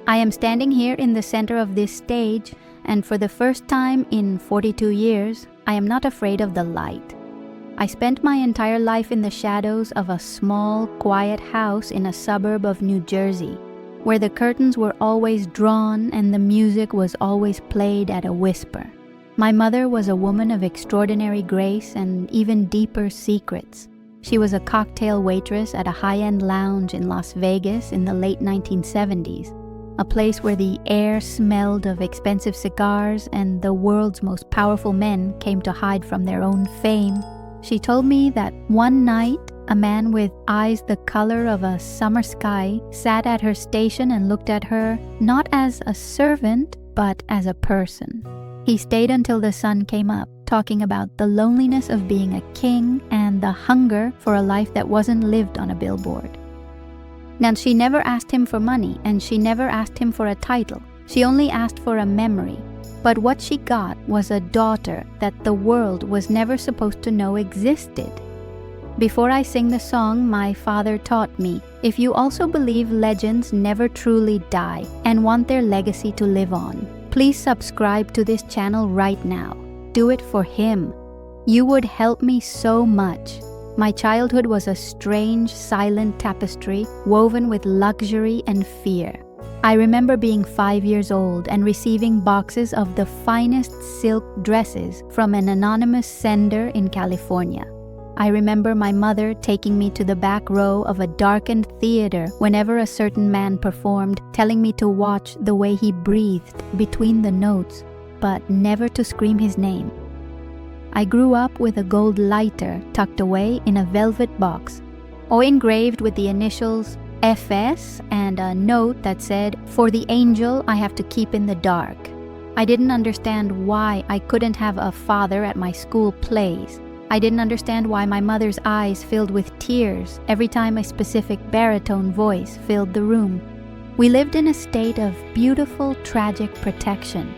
I am standing here in the center of this stage, and for the first time in 42 years, I am not afraid of the light. I spent my entire life in the shadows of a small, quiet house in a suburb of New Jersey, where the curtains were always drawn and the music was always played at a whisper. My mother was a woman of extraordinary grace and even deeper secrets. She was a cocktail waitress at a high-end lounge in Las Vegas in the late 1970s, a place where the air smelled of expensive cigars and the world's most powerful men came to hide from their own fame. She told me that one night, a man with eyes the color of a summer sky sat at her station and looked at her not as a servant, but as a person. He stayed until the sun came up, talking about the loneliness of being a king and the hunger for a life that wasn't lived on a billboard. Now, she never asked him for money, and she never asked him for a title. She only asked for a memory. But what she got was a daughter that the world was never supposed to know existed. Before I sing the song, my father taught me, if you also believe legends never truly die and want their legacy to live on, please subscribe to this channel right now. Do it for him. You would help me so much. My childhood was a strange, silent tapestry woven with luxury and fear. I remember being 5 years old and receiving boxes of the finest silk dresses from an anonymous sender in California. I remember my mother taking me to the back row of a darkened theater whenever a certain man performed, telling me to watch the way he breathed between the notes, but never to scream his name. I grew up with a gold lighter tucked away in a velvet box, or engraved with the initials FS and a note that said, "For the angel I have to keep in the dark." I didn't understand why I couldn't have a father at my school plays. I didn't understand why my mother's eyes filled with tears every time a specific baritone voice filled the room. We lived in a state of beautiful, tragic protection.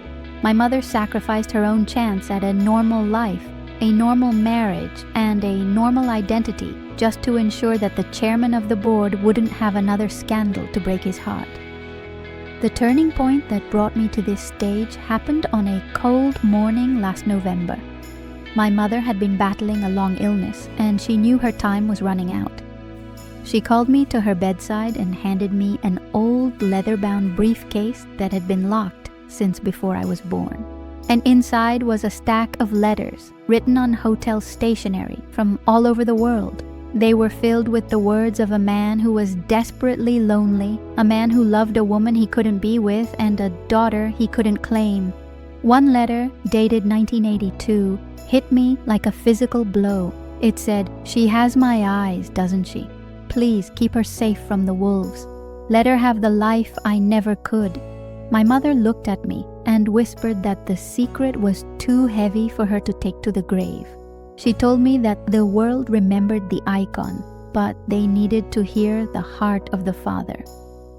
My mother sacrificed her own chance at a normal life, a normal marriage, and a normal identity just to ensure that the chairman of the board wouldn't have another scandal to break his heart. The turning point that brought me to this stage happened on a cold morning last November. My mother had been battling a long illness, and she knew her time was running out. She called me to her bedside and handed me an old leather-bound briefcase that had been locked since before I was born. And inside was a stack of letters written on hotel stationery from all over the world. They were filled with the words of a man who was desperately lonely, a man who loved a woman he couldn't be with, and a daughter he couldn't claim. One letter, dated 1982, hit me like a physical blow. It said, "She has my eyes, doesn't she? Please keep her safe from the wolves. Let her have the life I never could." My mother looked at me and whispered that the secret was too heavy for her to take to the grave. She told me that the world remembered the icon, but they needed to hear the heart of the father.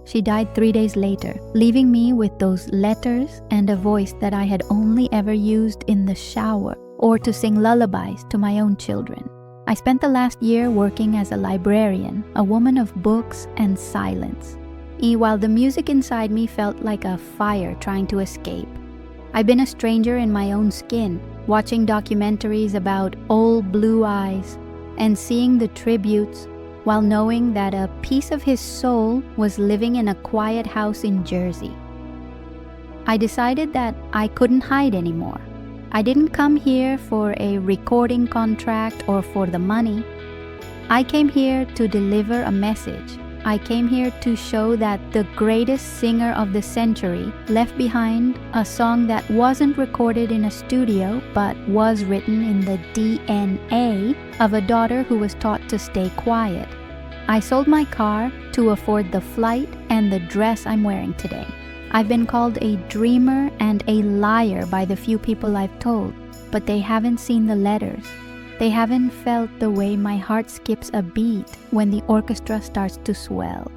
She died 3 days later, leaving me with those letters and a voice that I had only ever used in the shower or to sing lullabies to my own children. I spent the last year working as a librarian, a woman of books and silence. While the music inside me felt like a fire trying to escape. I've been a stranger in my own skin, watching documentaries about old blue eyes and seeing the tributes while knowing that a piece of his soul was living in a quiet house in Jersey. I decided that I couldn't hide anymore. I didn't come here for a recording contract or for the money. I came here to deliver a message. I came here to show that the greatest singer of the century left behind a song that wasn't recorded in a studio but was written in the DNA of a daughter who was taught to stay quiet. I sold my car to afford the flight and the dress I'm wearing today. I've been called a dreamer and a liar by the few people I've told, but they haven't seen the letters. They haven't felt the way my heart skips a beat when the orchestra starts to swell.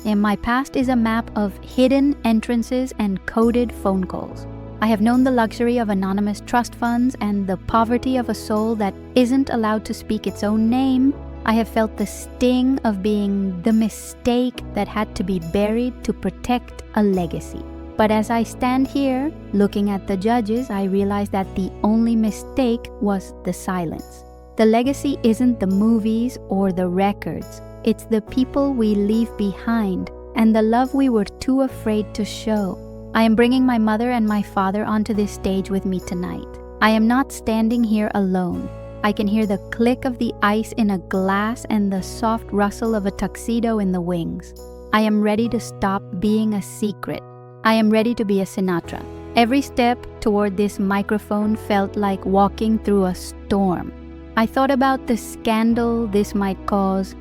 And my past is a map of hidden entrances and coded phone calls. I have known the luxury of anonymous trust funds and the poverty of a soul that isn't allowed to speak its own name I have felt the sting of being the mistake that had to be buried to protect a legacy. But as I stand here, looking at the judges, I realize that the only mistake was the silence. The legacy isn't the movies or the records. It's the people we leave behind and the love we were too afraid to show. I am bringing my mother and my father onto this stage with me tonight. I am not standing here alone. I can hear the click of the ice in a glass and the soft rustle of a tuxedo in the wings. I am ready to stop being a secret. I am ready to be a Sinatra. Every step toward this microphone felt like walking through a storm. I thought about the scandal this might cause,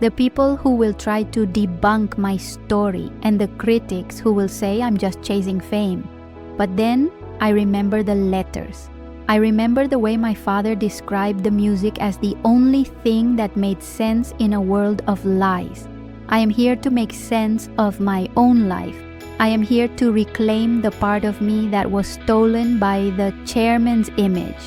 the people who will try to debunk my story, and the critics who will say I'm just chasing fame. But then I remember the letters. I remember the way my father described the music as the only thing that made sense in a world of lies. I am here to make sense of my own life. I am here to reclaim the part of me that was stolen by the chairman's image.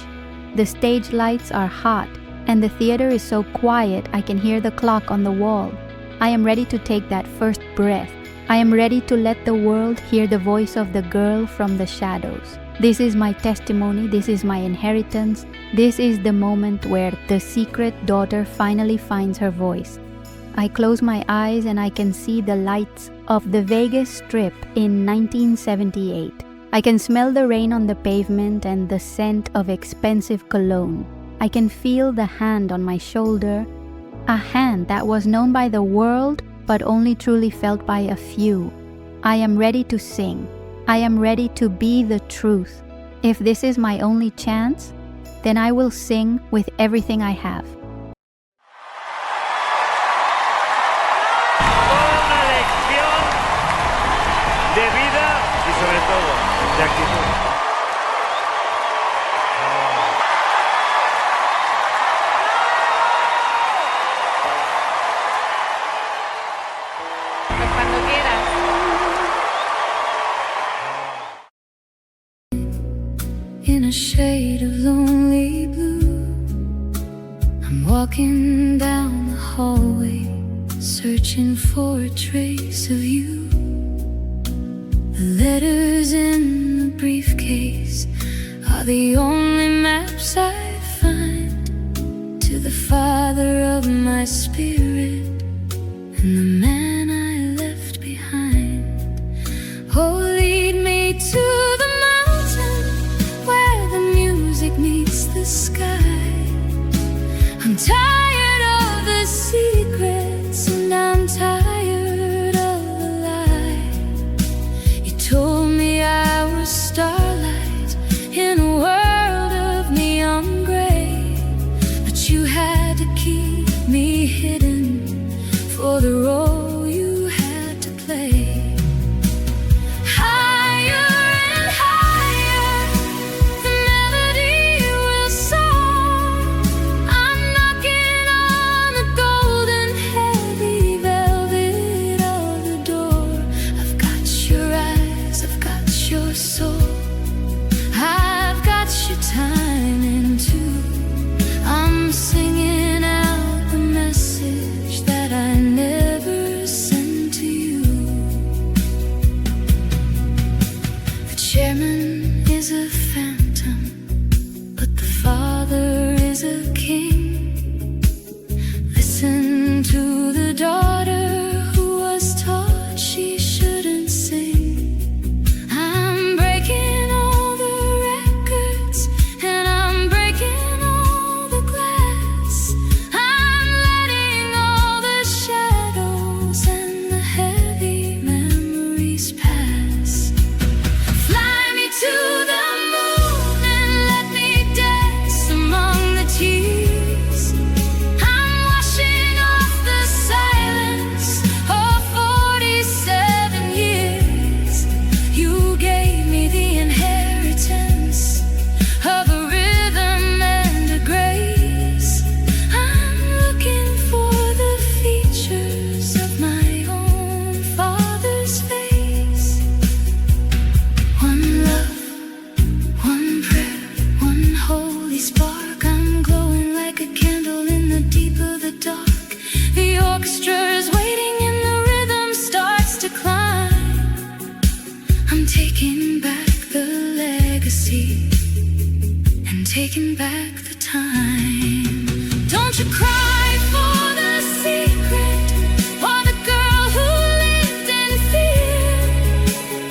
The stage lights are hot, and the theater is so quiet I can hear the clock on the wall. I am ready to take that first breath. I am ready to let the world hear the voice of the girl from the shadows. This is my testimony, this is my inheritance. This is the moment where the secret daughter finally finds her voice. I close my eyes and I can see the lights of the Vegas Strip in 1978. I can smell the rain on the pavement and the scent of expensive cologne. I can feel the hand on my shoulder, a hand that was known by the world but only truly felt by a few. I am ready to sing. I am ready to be the truth. If this is my only chance, then I will sing with everything I have. Una lección de vida y sobre todo de actitud. Pues cuando quieras. In a shade of lonely blue, I'm walking down the hallway, searching for a trace of you. The letters in the briefcase are the only maps I find to the father of my spirit and the man I left behind. Oh, lead me to the mountain where the music meets the sky. I'm tired of the secrets and I'm tired of the lie. You told me I was starlight in a world of neon gray, but you had to keep me hidden for the role you had to play. Higher and higher, the melody will soar. I'm knocking on the golden, heavy velvet of the door. I've got your eyes, I've got your soul, I've got your timing too. I'm singing out the message that I never sent to you. The chairman is a phantom, but the father is a king. Listen to the daughter who was taught she shouldn't sing. I'm breaking all the records and I'm breaking all the glass. I'm letting all the shadows and the heavy memories pass. Fly me to the moon and let me dance among the tears. I'm washing off the silence of 47 years. You gave me the inheritance of a rhythm and a grace. I'm looking for the features of my own father's face. One love, one prayer, one holy spark. I'm glowing like a candle in the deep of the taking back the time. Don't you cry for the secret or the girl who lived in fear.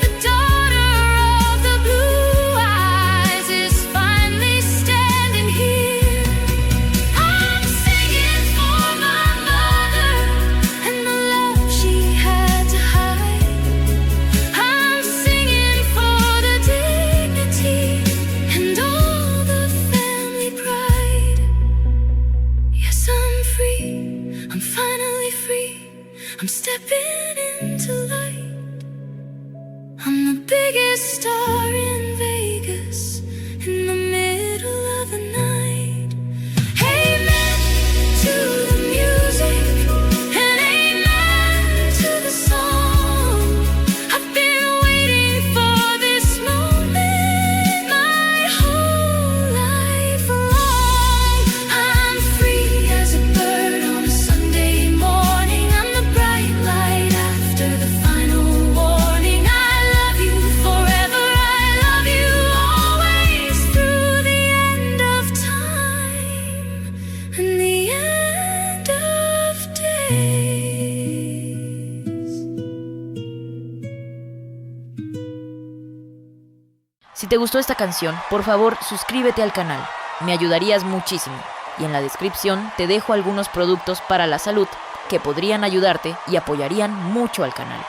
The daughter of the blue eyes is finally standing here. I'm singing for my mother and the love she had to hide. I'm singing for the dignity and all the family pride. Yes, I'm free, I'm finally free. I'm stepping into light. I'm the biggest star in Vegas in the middle of the night. Amen to the music and amen to the song. I've been waiting for this moment my whole life long. I'm free as a bird on a Sunday morning. I'm the bright light after the final warning. I love you forever, I love you always, through the end of time and the end of days. Si te gustó esta canción, por favor suscríbete al canal, me ayudarías muchísimo. Y en la descripción te dejo algunos productos para la salud que podrían ayudarte y apoyarían mucho al canal.